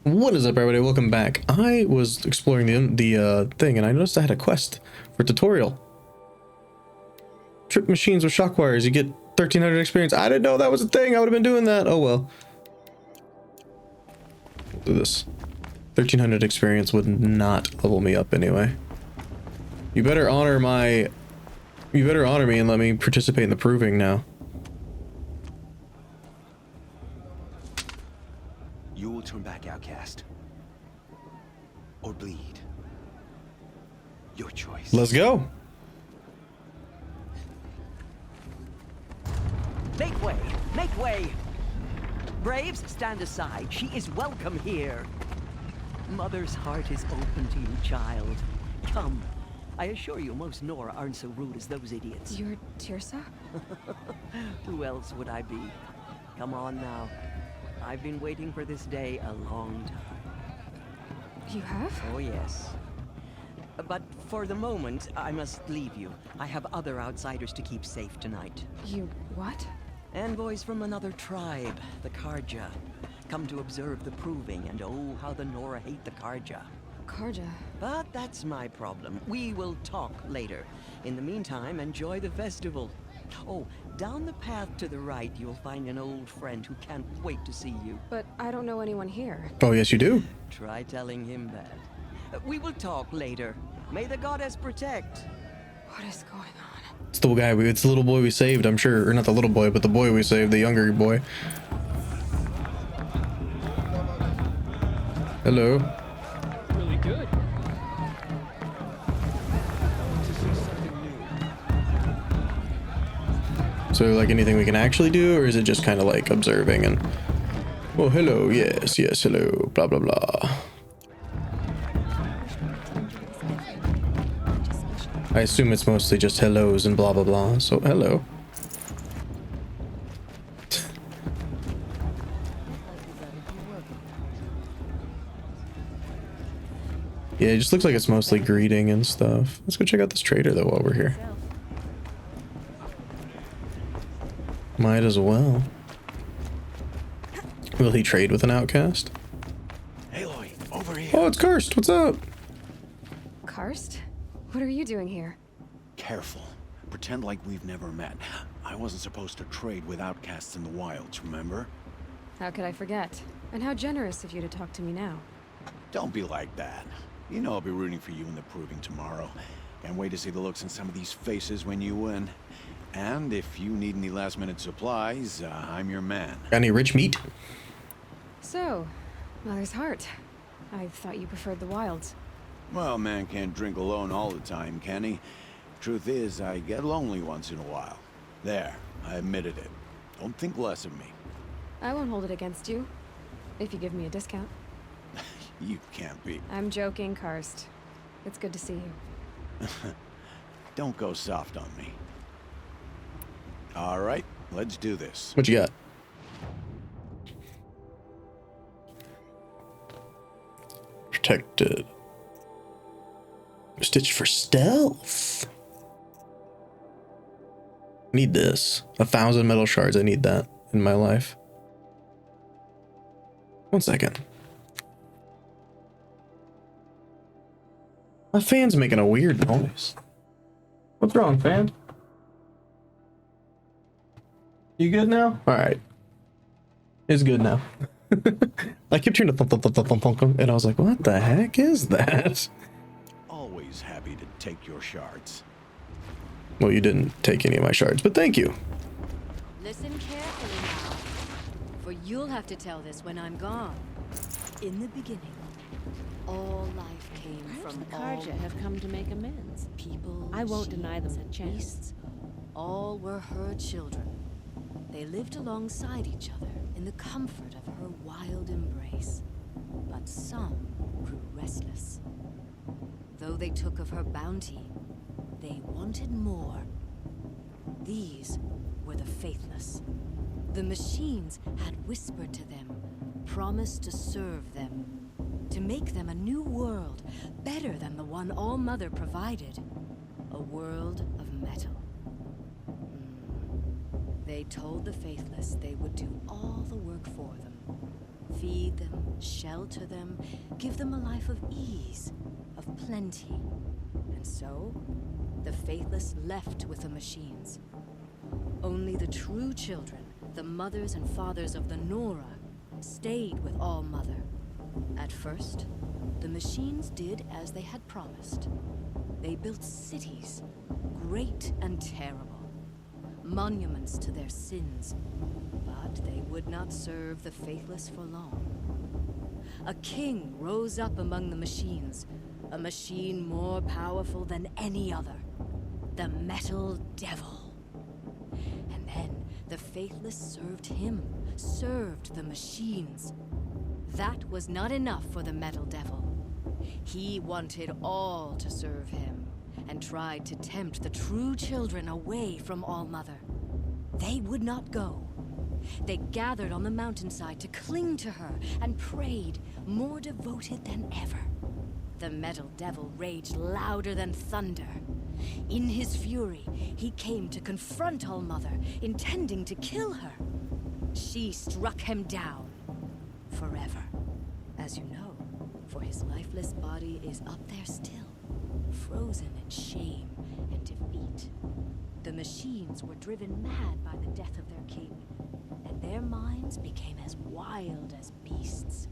What is up, everybody? Welcome back. I was exploring the thing, and I noticed I had a quest for tutorial. Trip machines with shock wires. You get 1300 experience. I didn't know that was a thing. I would have been doing that. Oh well. We'll do this. 1300 experience would not level me up anyway. You better honor my. You better honor me and let me participate in the proving now. You will turn back, outcast. Or bleed. Your choice. Let's go. Make way! Make way! Braves, stand aside. She is welcome here. Mother's heart is open to you, child. Come. I assure you, most Nora aren't so rude as those idiots. You're Tirsa? Who else would I be? Come on now. I've been waiting for this day a long time. You have? Oh, yes. But for the moment, I must leave you. I have other outsiders to keep safe tonight. You what? Envoys from another tribe, the Karja. Come to observe the proving, and oh, how the Nora hate the Karja. Karja? But that's my problem. We will talk later. In the meantime, enjoy the festival. Oh, down the path to the right, you'll find an old friend who can't wait to see you. But I don't know anyone here. Oh yes, you do. Try telling him that. We will talk later. May the goddess protect. What is going on? It's the guy. It's the little boy we saved. I'm sure, or not the little boy, but the boy we saved, the younger boy. Hello. Really good. So, like, anything we can actually do, or is it just kind of like observing and, oh, hello, yes, yes, hello, blah, blah, blah. I assume it's mostly just hellos and blah, blah, blah, so hello. Yeah, it just looks like it's mostly greeting and stuff. Let's go check out this trader, though, while we're here. Might as well. Will he trade with an outcast? Aloy, over here. Oh, it's Karst. What's up? Karst? What are you doing here? Careful. Pretend like we've never met. I wasn't supposed to trade with outcasts in the wilds, remember? How could I forget? And how generous of you to talk to me now. Don't be like that. You know I'll be rooting for you in the proving tomorrow. Can't wait to see the looks in some of these faces when you win. And if you need any last-minute supplies, I'm your man. Got any rich meat? So, Mother's heart. I thought you preferred the wilds. Well, man can't drink alone all the time, can he? Truth is, I get lonely once in a while. There, I admitted it. Don't think less of me. I won't hold it against you. If you give me a discount. You can't be. I'm joking, Karst. It's good to see you. Don't go soft on me. All right, let's do this. What you got? Protected. Stitch for stealth. Need this. 1,000 metal shards. I need that in my life. 1 second. My fan's making a weird noise. What's wrong, fan? You good now? All right. It's good now. I kept hearing the thump, thump, thump, thump, thump, thump, and I was like, what the heck is that? Always happy to take your shards. Well, you didn't take any of my shards, but thank you. Listen carefully now, for you'll have to tell this when I'm gone. In the beginning, all life came Perhaps from the Karja have come to make amends. People. I won't deny them a and chance. beasts. All were her children. They lived alongside each other in the comfort of her wild embrace. But some grew restless. Though they took of her bounty, they wanted more. These were the faithless. The machines had whispered to them, promised to serve them, to make them a new world, better than the one All-Mother provided. A world of metal. They told the faithless they would do all the work for them. feed them, shelter them, give them a life of ease, of plenty. And so, the faithless left with the machines. Only the true children, the mothers and fathers of the Nora, stayed with All Mother. At first, the machines did as they had promised. They built cities, great and terrible, monuments to their sins, but they would not serve the faithless for long. A king rose up among the machines, a machine more powerful than any other, the Metal Devil. And then the faithless served him, served the machines. That was not enough for the Metal Devil. He wanted all to serve him, and tried to tempt the true children away from All Mother. They would not go. They gathered on the mountainside to cling to her and prayed, more devoted than ever. The Metal Devil raged louder than thunder. In his fury, he came to confront All Mother, intending to kill her. She struck him down forever, as you know, for his lifeless body is up there still, frozen in shame and defeat. The machines were driven mad by the death of their king, and their minds became as wild as beasts.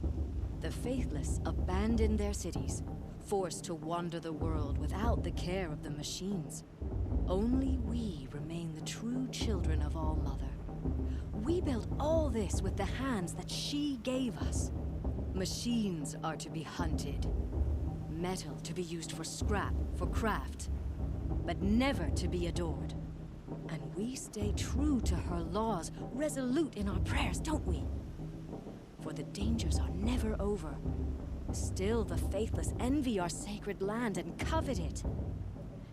The faithless abandoned their cities, forced to wander the world without the care of the machines. Only we remain the true children of All Mother. We built all this with the hands that she gave us. Machines are to be hunted. Metal to be used for scrap, for craft, but never to be adored. And we stay true to her laws, resolute in our prayers, don't we? For the dangers are never over. Still the faithless envy our sacred land and covet it.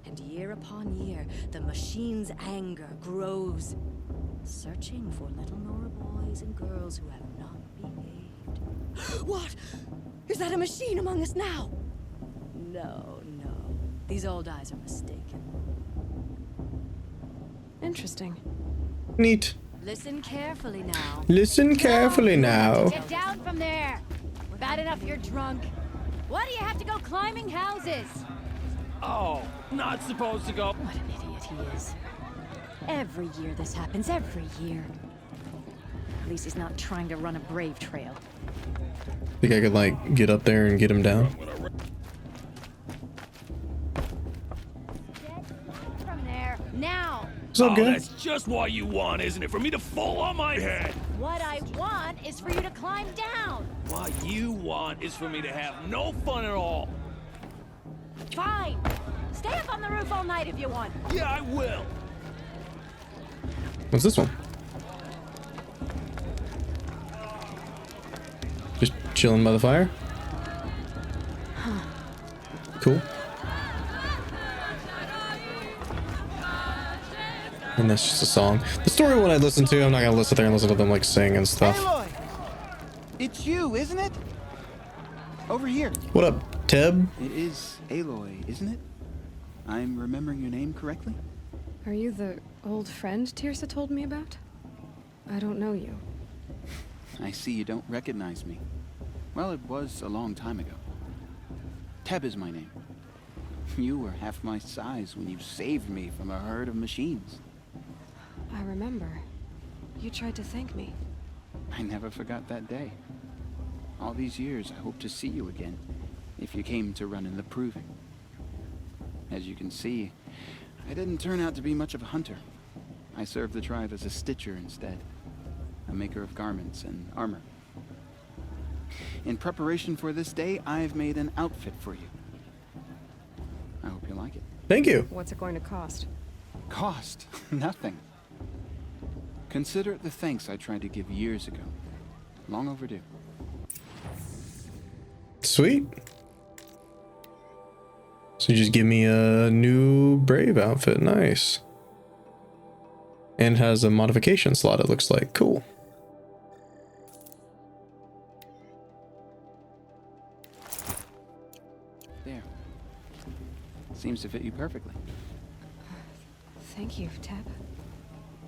And year upon year, the machine's anger grows, searching for little Nora boys and girls who have not behaved. What? Is that a machine among us now? No, no. These old eyes are mistaken. Interesting. Neat. Listen carefully now. Listen carefully now. Get down from there. Bad enough you're drunk. Why do you have to go climbing houses? Oh, not supposed to go. What an idiot he is. Every year this happens, every year. At least he's not trying to run a brave trail. Think I could like get up there and get him down? Get from there, now! So good. That's just what you want, isn't it? For me to fall on my head. What I want is for you to climb down! What you want is for me to have no fun at all. Fine! Stay up on the roof all night if you want. Yeah, I will. What's this one? Just chilling by the fire? Cool. And that's just a song. The story one I listen to, I'm not gonna sit there and listen to them like sing and stuff. Aloy! It's you, isn't it? Over here. What up, Teb? It is Aloy, isn't it? I'm remembering your name correctly? Are you the old friend Tirsa told me about? I don't know you. I see you don't recognize me. Well, it was a long time ago. Teb is my name. You were half my size when you saved me from a herd of machines. I remember. You tried to thank me. I never forgot that day. All these years, I hope to see you again, if you came to run in the proving. As you can see, I didn't turn out to be much of a hunter. I served the tribe as a stitcher instead, a maker of garments and armor. In preparation for this day, I've made an outfit for you. I hope you like it. Thank you. What's it going to cost? Cost? Nothing. Consider it the thanks I tried to give years ago. Long overdue. Sweet. So you just give me a new Brave outfit. Nice. And has a modification slot, it looks like. Cool. There. Seems to fit you perfectly. Thank you, Teb.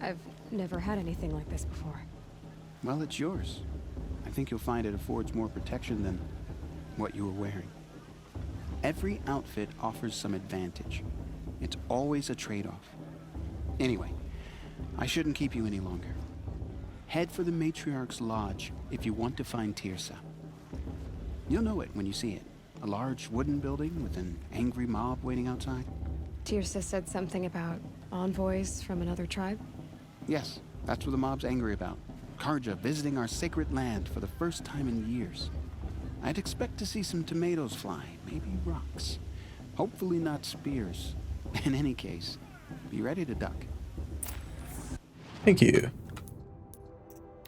I've never had anything like this before. Well, it's yours. I think you'll find it affords more protection than what you were wearing. Every outfit offers some advantage. It's always a trade-off. Anyway, I shouldn't keep you any longer. Head for the Matriarch's Lodge if you want to find Tirsa. You'll know it when you see it. A large wooden building with an angry mob waiting outside. Tirsa said something about envoys from another tribe? Yes, that's what the mob's angry about. Karja visiting our sacred land for the first time in years. I'd expect to see some tomatoes fly, maybe rocks. Hopefully not spears. In any case, be ready to duck. Thank you.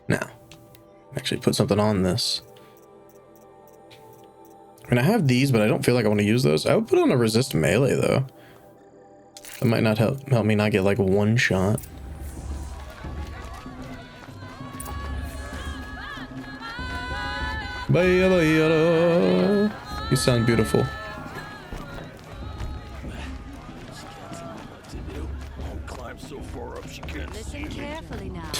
Now, actually put something on this. I mean, I have these, but I don't feel like I want to use those. I would put on a resist melee, though. That might not help me not get, like, one shot. You sound beautiful. Listen carefully now.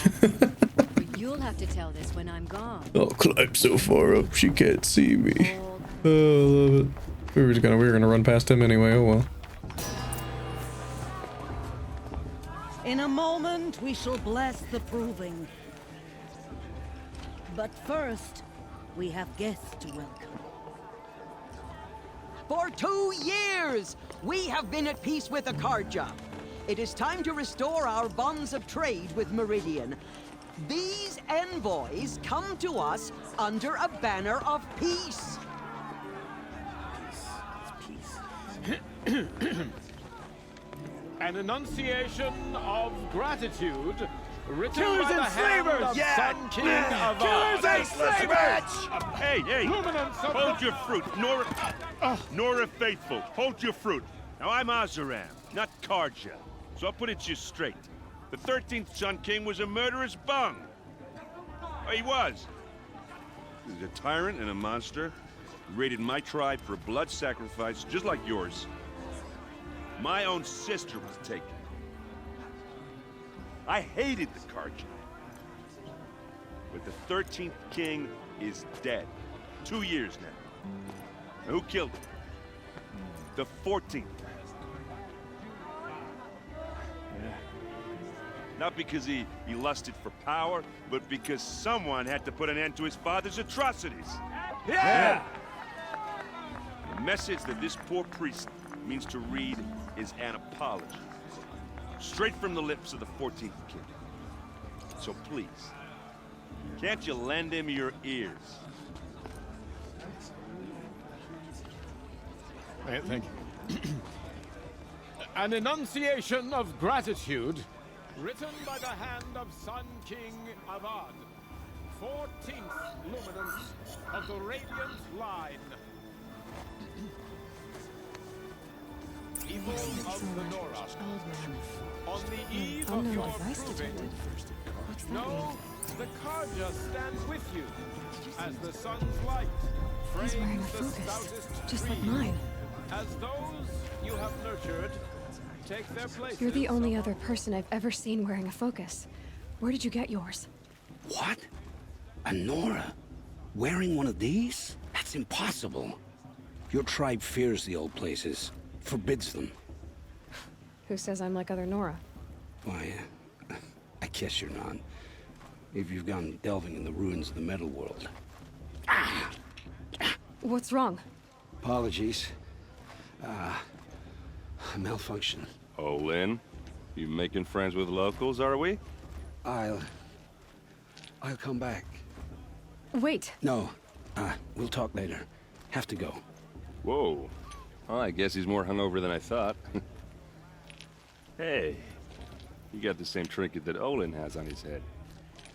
You'll have to tell this when I'm gone. I'll climb so far up she can't see me. Oh, I love it. We were gonna run past him anyway. Oh well. In a moment, we shall bless the proving. But first, we have guests to welcome. For 2 years, we have been at peace with the Karja. It is time to restore our bonds of trade with Meridian. These envoys come to us under a banner of peace. An enunciation of gratitude written Killers by the and hand slavers! of Yeah! Sun King of Killers and slavers! Hey, hey! Luminance of Hold your fruit, Nora Faithful. Hold your fruit. Now I'm Azaram, not Karja, so I'll put it to you straight. The 13th Sun King was a murderous bung. Oh, he was. He was a tyrant and a monster. He raided my tribe for a blood sacrifice, just like yours. My own sister was taken. I hated the Karja. But the 13th king is dead. 2 years now. Now who killed him? The 14th. Not because he lusted for power, but because someone had to put an end to his father's atrocities. Yeah! The message that this poor priest means to read is an apology. Straight from the lips of the 14th king. So please, can't you lend him your ears? Thank you. An enunciation of gratitude written by the hand of Sun King Avad, 14th luminance of the Radiant Line. People of the Nora, on the eve of your proving, know the Karja stands with you as the sun's light He's wearing a frames the focus, stoutest just like trees. mine. As those you have nurtured take their places. You're the only other person I've ever seen wearing a focus. Where did you get yours? What? A Nora? Wearing one of these? That's impossible. Your tribe fears the old places, forbids them. Who says I'm like other Nora? Why, I guess you're not. If you've gone delving in the ruins of the metal world. What's wrong? Apologies. A malfunction. Oh, Lynn, you making friends with locals, are we? I'll come back. Wait. No, we'll talk later. Have to go. Whoa. Well, I guess he's more hungover than I thought. Hey, you got the same trinket that Olin has on his head.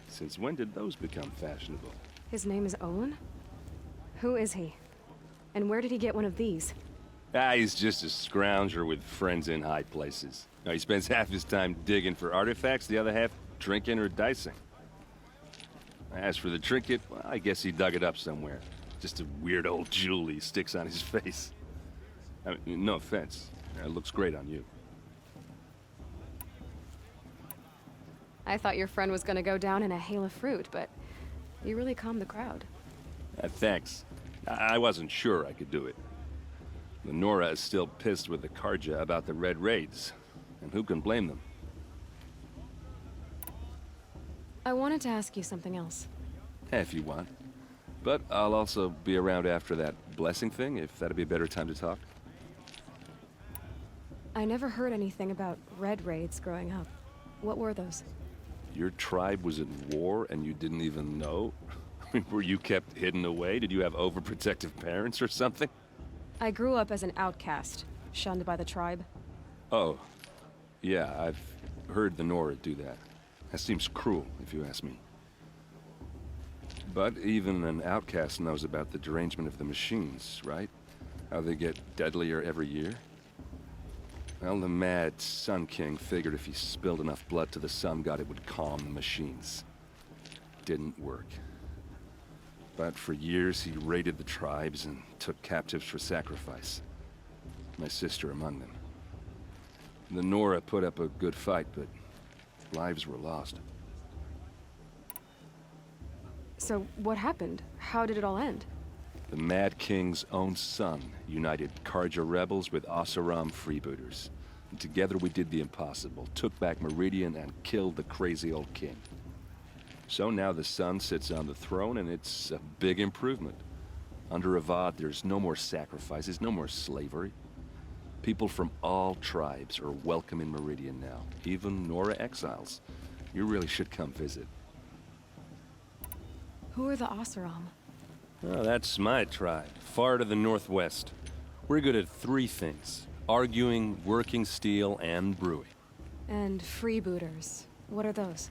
Since when did those become fashionable? His name is Owen? Who is he? And where did he get one of these? He's just a scrounger with friends in high places. Now, he spends half his time digging for artifacts, the other half drinking or dicing. As for the trinket, well, I guess he dug it up somewhere. Just a weird old jewel he sticks on his face. I mean, no offense. It looks great on you. I thought your friend was gonna go down in a hail of fruit, but You really calmed the crowd. Thanks. I wasn't sure I could do it. The Nora is still pissed with the Karja about the Red Raids, and who can blame them? I wanted to ask you something else. If you want. But I'll also be around after that blessing thing, if that'd be a better time to talk. I never heard anything about Red Raids growing up. What were those? Your tribe was in war and you didn't even know? Were you kept hidden away? Did you have overprotective parents or something? I grew up as an outcast, shunned by the tribe. Oh. Yeah, I've heard the Nora do that. That seems cruel, if you ask me. But even an outcast knows about the derangement of the machines, right? How they get deadlier every year? Well, the mad Sun King figured if he spilled enough blood to the Sun God, it would calm the machines. Didn't work. But for years, he raided the tribes and took captives for sacrifice. My sister among them. The Nora put up a good fight, but lives were lost. So what happened? How did it all end? The Mad King's own son united Karja rebels with Oseram freebooters. And together we did the impossible, took back Meridian and killed the crazy old king. So now the son sits on the throne and it's a big improvement. Under Avad, there's no more sacrifices, no more slavery. People from all tribes are welcome in Meridian now, even Nora exiles. You really should come visit. Who are the Oseram? Oh, that's my tribe, far to the northwest. We're good at three things: arguing, working steel, and brewing. And freebooters. What are those?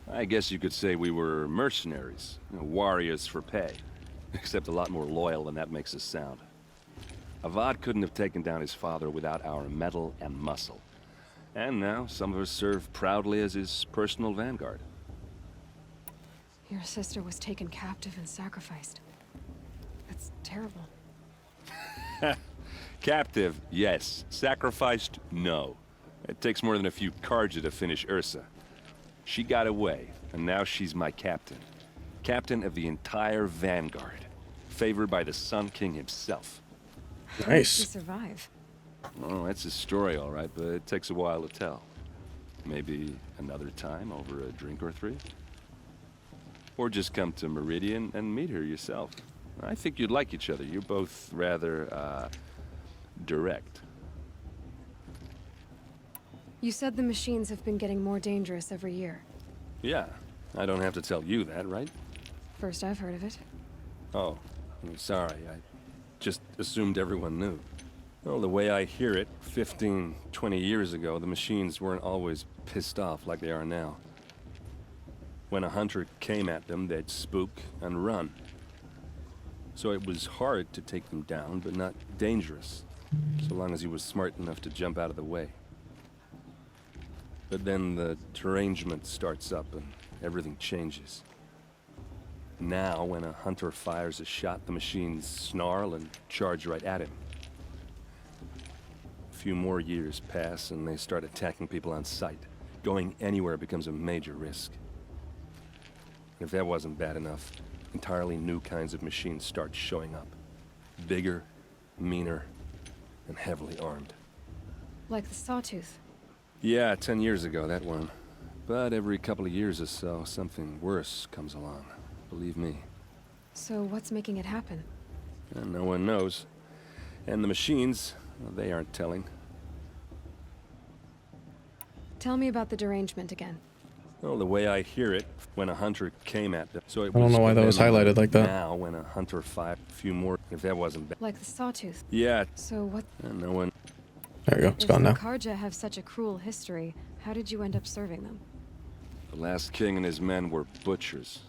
I guess you could say we were mercenaries, warriors for pay. Except a lot more loyal than that makes us sound. Avad couldn't have taken down his father without our metal and muscle. And now some of us serve proudly as his personal vanguard. Your sister was taken captive and sacrificed. That's terrible. Captive, yes. Sacrificed, no. It takes more than a few Karja to finish Ursa. She got away, and now she's my captain. Captain of the entire vanguard. Favored by the Sun King himself. How did she survive? Oh, that's a story, all right, but it takes a while to tell. Maybe another time over a drink or three? Or just come to Meridian and meet her yourself. I think you'd like each other. You're both rather, direct. You said the machines have been getting more dangerous every year. Yeah, I don't have to tell you that, right? First I've heard of it. Oh, I'm sorry. I just assumed everyone knew. Well, the way I hear it, 15, 20 years ago, the machines weren't always pissed off like they are now. When a hunter came at them, they'd spook and run. So it was hard to take them down, but not dangerous, so long as he was smart enough to jump out of the way. But then the derangement starts up and everything changes. Now, when a hunter fires a shot, the machines snarl and charge right at him. A few more years pass and they start attacking people on sight. Going anywhere becomes a major risk. If that wasn't bad enough, entirely new kinds of machines start showing up. Bigger, meaner, and heavily armed. Like the Sawtooth. Yeah, 10 years ago, that one. But every couple of years or so, something worse comes along. Believe me. So what's making it happen? And no one knows. And the machines, well, they aren't telling. Tell me about the derangement again. Well, the way I hear it, when a hunter came at them, so it I don't know why that was highlighted like that. Now, when a hunter fired a few more, if that wasn't bad. Like the Sawtooth. Yeah. So what? And no one. There you go. It's gone now. If the Karja have such a cruel history, how did you end up serving them? The last king and his men were butchers.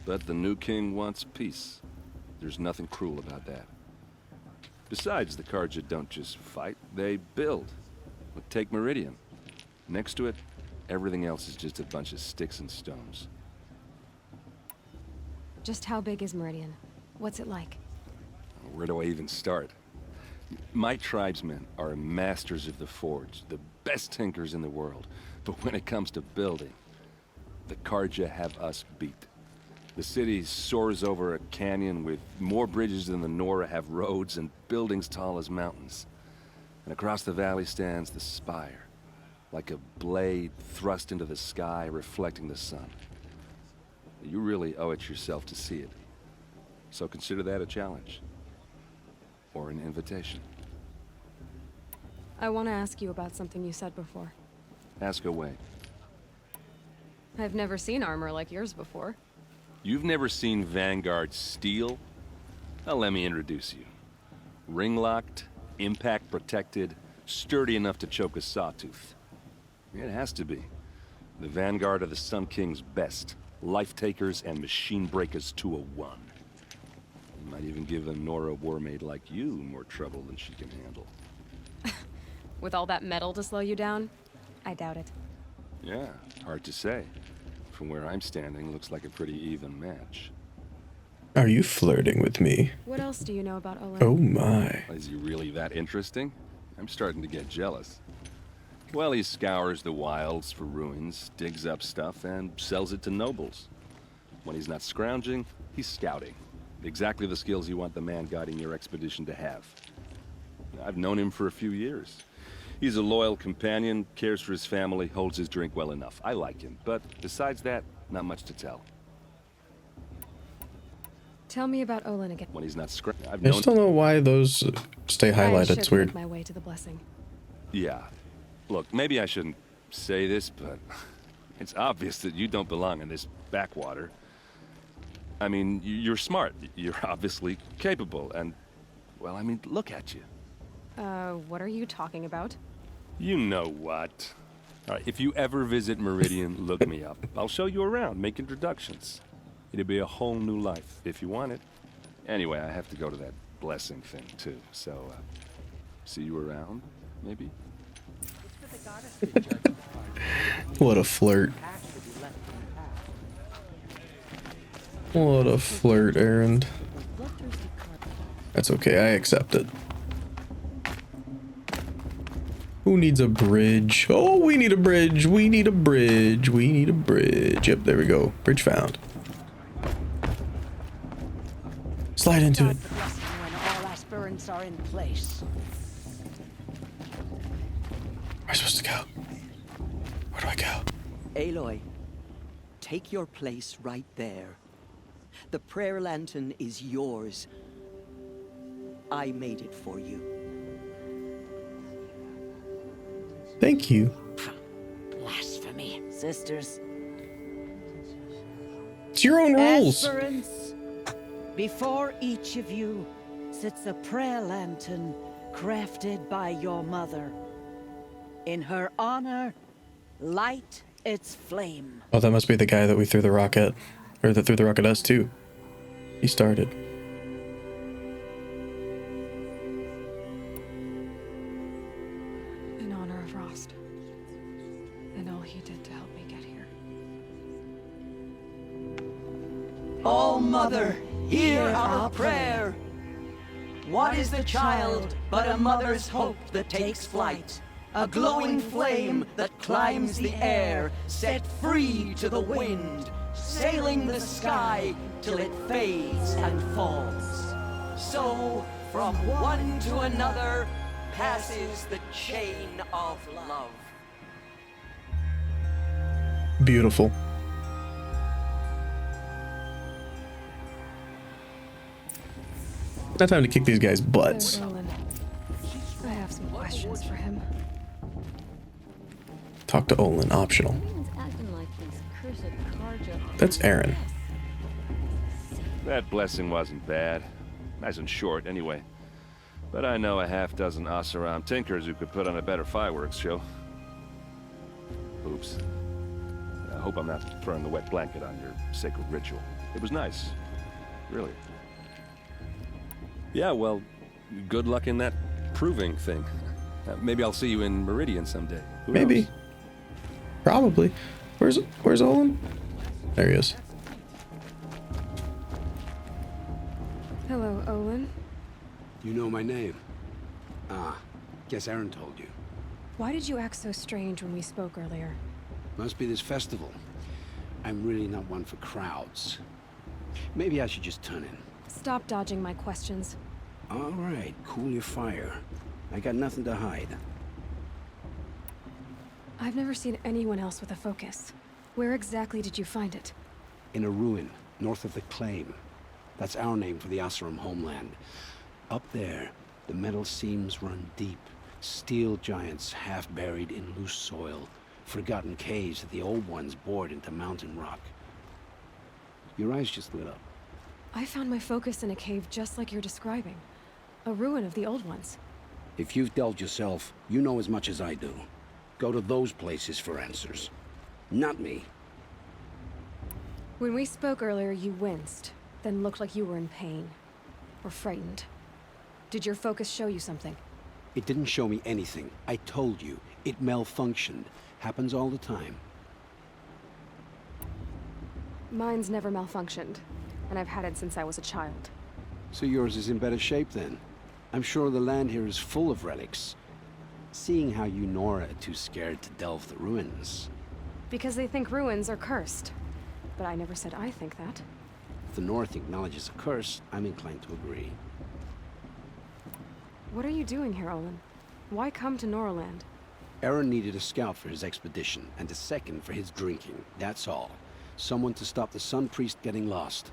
But the new king wants peace. There's nothing cruel about that. Besides, the Karja don't just fight, they build. But take Meridian. Next to it, everything else is just a bunch of sticks and stones. Just how big is Meridian? What's it like? Where do I even start? My tribesmen are masters of the forge, the best tinkers in the world. But when it comes to building, the Karja have us beat. The city soars over a canyon with more bridges than the Nora have roads and buildings tall as mountains. And across the valley stands the spire, like a blade thrust into the sky reflecting the sun. You really owe it yourself to see it. So consider that a challenge. Or an invitation. I want to ask you about something you said before. Ask away. I've never seen armor like yours before. You've never seen Vanguard steel? Well, let me introduce you. Ring-locked, impact-protected, sturdy enough to choke a sawtooth. It has to be. The Vanguard of the Sun King's best. Life-takers and machine breakers to a one. You might even give a Nora warmaid like you more trouble than she can handle. With all that metal to slow you down? I doubt it. Yeah, hard to say. From where I'm standing, looks like a pretty even match. Are you flirting with me? What else do you know about Aloy? Oh my. Is he really that interesting? I'm starting to get jealous. Well, he scours the wilds for ruins, digs up stuff, and sells it to nobles. When he's not scrounging, he's scouting. Exactly the skills you want the man guiding your expedition to have. I've known him for a few years. He's a loyal companion, cares for his family, holds his drink well enough. I like him, but besides that, not much to tell. Tell me about Olin again. When he's not scrounging, I just don't know why those stay highlighted. It's weird. My way to the blessing. Yeah. Look, maybe I shouldn't say this, but it's obvious that you don't belong in this backwater. I mean, you're smart. You're obviously capable, and, well, I mean, look at you. What are you talking about? You know what. All right, if you ever visit Meridian, look me up. I'll show you around, make introductions. It'll be a whole new life, if you want it. Anyway, I have to go to that blessing thing, too, so, see you around, maybe? What a flirt. What a flirt, errand. That's okay, I accept it. Who needs a bridge? Oh, we need a bridge. We need a bridge. We need a bridge. Yep, there we go. Bridge found. Slide into it. When all aspirants are in place. Where am I supposed to go? Where do I go? Aloy, take your place right there. The prayer lantern is yours. I made it for you. Thank you. Blasphemy. Sisters. It's your own rules. Aspirants, before each of you sits a prayer lantern crafted by your mother. In her honor, light its flame. Oh, that must be the guy that we threw the rock at. Or that threw the rock at us, too. He started. In honor of Rost. And all he did to help me get here. Oh, Mother, hear our prayer. What is the child but a mother's hope that takes flight? A glowing flame that climbs the air, set free to the wind, sailing the sky till it fades and falls. So, from one to another, passes the chain of love. Beautiful. Not time to kick these guys' butts. I have some questions for him. Talk to Olin, optional. That's Aaron. That blessing wasn't bad. Nice and short, anyway. But I know a half-dozen Oseram tinkers who could put on a better fireworks show. Oops. I hope I'm not throwing the wet blanket on your sacred ritual. It was nice. Really. Yeah, well, good luck in that proving thing. Maybe I'll see you in Meridian someday. Who Maybe. knows? Probably. Where's Olin? There he is. Hello, Olin. You know my name? Ah, guess Aaron told you. Why did you act so strange when we spoke earlier? Must be this festival. I'm really not one for crowds. Maybe I should just turn in. Stop dodging my questions. All right, cool your fire. I got nothing to hide. I've never seen anyone else with a focus. Where exactly did you find it? In a ruin, north of the Claim. That's our name for the Oseram homeland. Up there, the metal seams run deep. Steel giants half buried in loose soil. Forgotten caves that the old ones bored into mountain rock. Your eyes just lit up. I found my focus in a cave just like you're describing. A ruin of the old ones. If you've delved yourself, you know as much as I do. Go to those places for answers. Not me. When we spoke earlier, you winced, then looked like you were in pain. Or frightened. Did your focus show you something? It didn't show me anything. I told you. It malfunctioned. Happens all the time. Mine's never malfunctioned, and I've had it since I was a child. So yours is in better shape then. I'm sure the land here is full of relics. Seeing how you Nora are too scared to delve the ruins. Because they think ruins are cursed. But I never said I think that. If the North acknowledges a curse, I'm inclined to agree. What are you doing here, Olin? Why come to Noraland? Aaron needed a scout for his expedition, and a second for his drinking. That's all. Someone to stop the Sun Priest getting lost.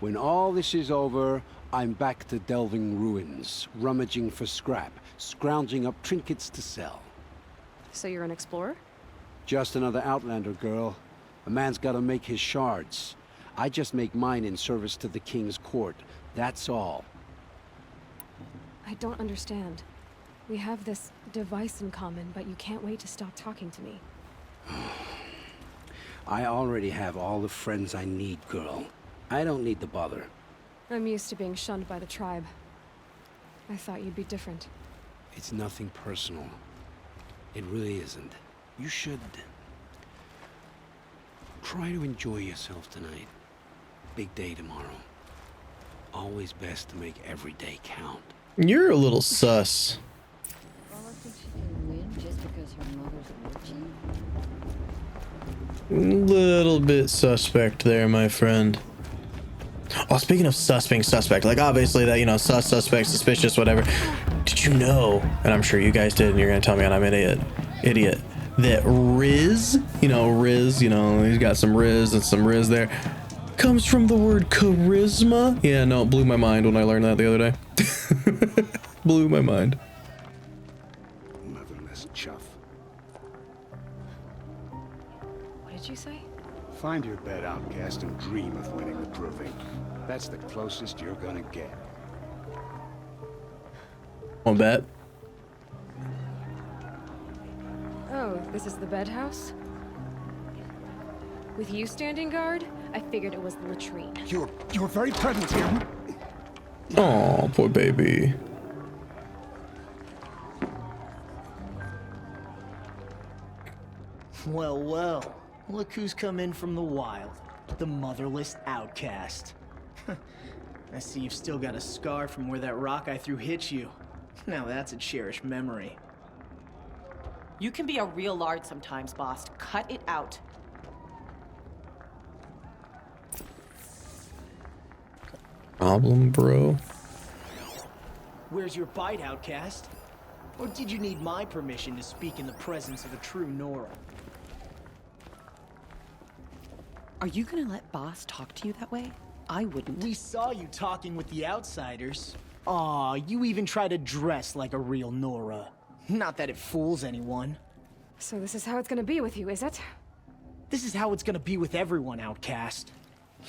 When all this is over, I'm back to delving ruins, rummaging for scrap, scrounging up trinkets to sell. So you're an explorer? Just another Outlander, girl. A man's gotta make his shards. I just make mine in service to the King's court. That's all. I don't understand. We have this device in common, but you can't wait to stop talking to me. I already have all the friends I need, girl. I don't need the bother. I'm used to being shunned by the tribe. I thought you'd be different. It's nothing personal. It really isn't. You should try to enjoy yourself tonight. Big day tomorrow. Always best to make every day count. You're a little sus. Paula thinks she can win just because her mother's a A witchy? little bit suspect there, my friend. Oh, speaking of sus being suspect, like obviously that, you know, sus, suspect, suspicious, whatever. Did you know, and I'm sure you guys did, and you're gonna tell me I'm an idiot, that Riz, you know, he's got some Riz and some Riz there, comes from the word charisma? Yeah, no, it blew my mind when I learned that the other day. Blew my mind. Motherless chuff. What did you say? Find your bed, outcast, and dream of winning the proving. That's the closest you're gonna get. One bet. Oh, this is the bed house? With you standing guard, I figured it was the latrine. You're very present here. Oh, poor baby. Well, well. Look who's come in from the wild. The motherless outcast. I see you've still got a scar from where that rock I threw hit you. Now that's a cherished memory. You can be a real lard sometimes, boss. Cut it out. Problem, bro. Where's your bite, outcast? Or did you need my permission to speak in the presence of a true Nora? Are you gonna let boss talk to you that way? I wouldn't. We saw you talking with the outsiders. Aw, you even try to dress like a real Nora. Not that it fools anyone. So this is how it's gonna be with you, is it? This is how it's gonna be with everyone, outcast.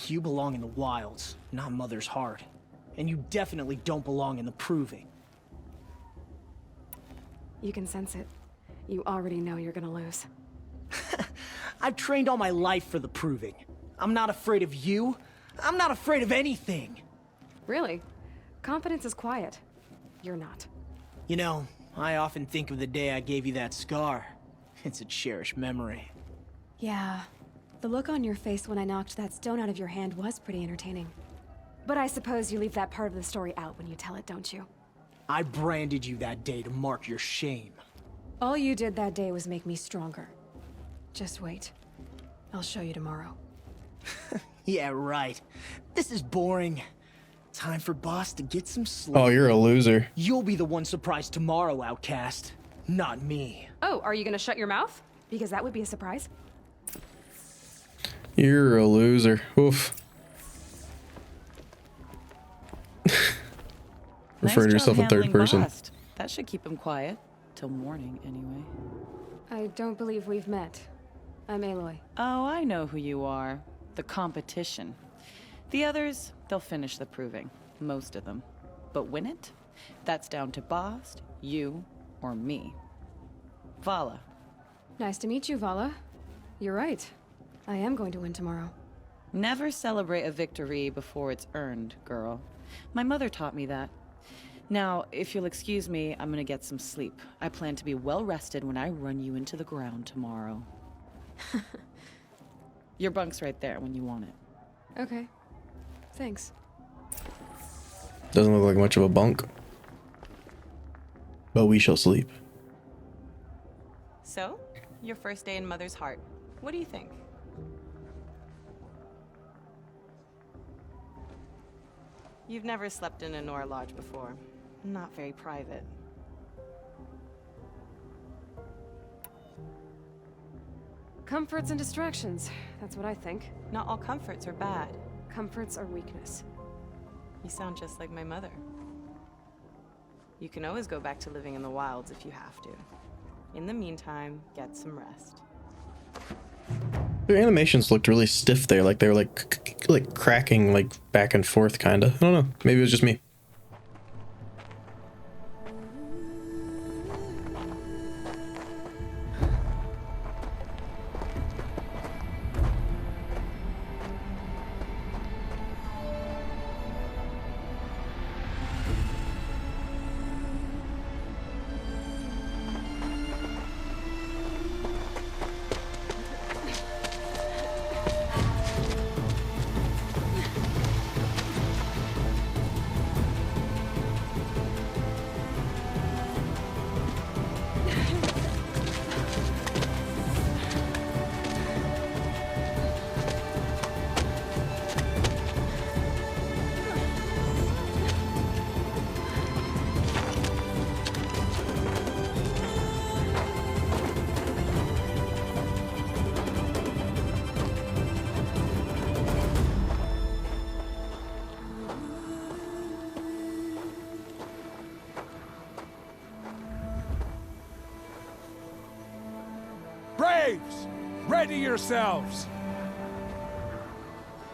You belong in the wilds, not Mother's Heart. And you definitely don't belong in the Proving. You can sense it. You already know you're gonna lose. I've trained all my life for the Proving. I'm not afraid of you. I'm not afraid of anything. Really? Confidence is quiet. You're not. You know, I often think of the day I gave you that scar. It's a cherished memory. Yeah. The look on your face when I knocked that stone out of your hand was pretty entertaining. But I suppose you leave that part of the story out when you tell it, don't you? I branded you that day to mark your shame. All you did that day was make me stronger. Just wait. I'll show you tomorrow. Yeah, right. This is boring. Time for boss to get some sleep. Oh, you're a loser. You'll be the one surprised tomorrow, outcast. Not me. Oh, are you gonna shut your mouth? Because that would be a surprise. You're a loser. Oof. Refer to yourself in third person. Bast. That should keep him quiet. Till morning, anyway. I don't believe we've met. I'm Aloy. Oh, I know who you are. The competition. The others, they'll finish the proving. Most of them. But win it? That's down to Bast, you, or me. Vala. Nice to meet you, Vala. You're right. I am going to win tomorrow. Never celebrate a victory before it's earned, girl. My mother taught me that. Now, if you'll excuse me, I'm gonna get some sleep. I plan to be well rested when I run you into the ground tomorrow. Your bunk's right there when you want it. Okay. Thanks. Doesn't look like much of a bunk. But we shall sleep. So, your first day in Mother's heart. What do you think? You've never slept in a Nora lodge before. Not very private. Comforts and distractions. That's what I think. Not all comforts are bad. Comforts are weakness. You sound just like my mother. You can always go back to living in the wilds if you have to. In the meantime, get some rest. Their animations looked really stiff there, like they were like cracking like back and forth kinda. I don't know. Maybe it was just me. Braves, ready yourselves!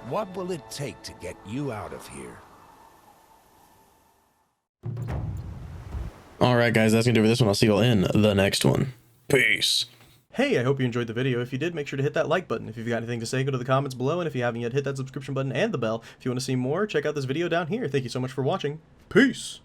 What will it take to get you out of here? Alright guys, that's gonna do it for this one. I'll see you all in the next one. Peace. Hey, I hope you enjoyed the video. If you did, make sure to hit that like button. If you've got anything to say, go to the comments below. And if you haven't yet, hit that subscription button and the bell. If you want to see more, check out this video down here. Thank you so much for watching. Peace.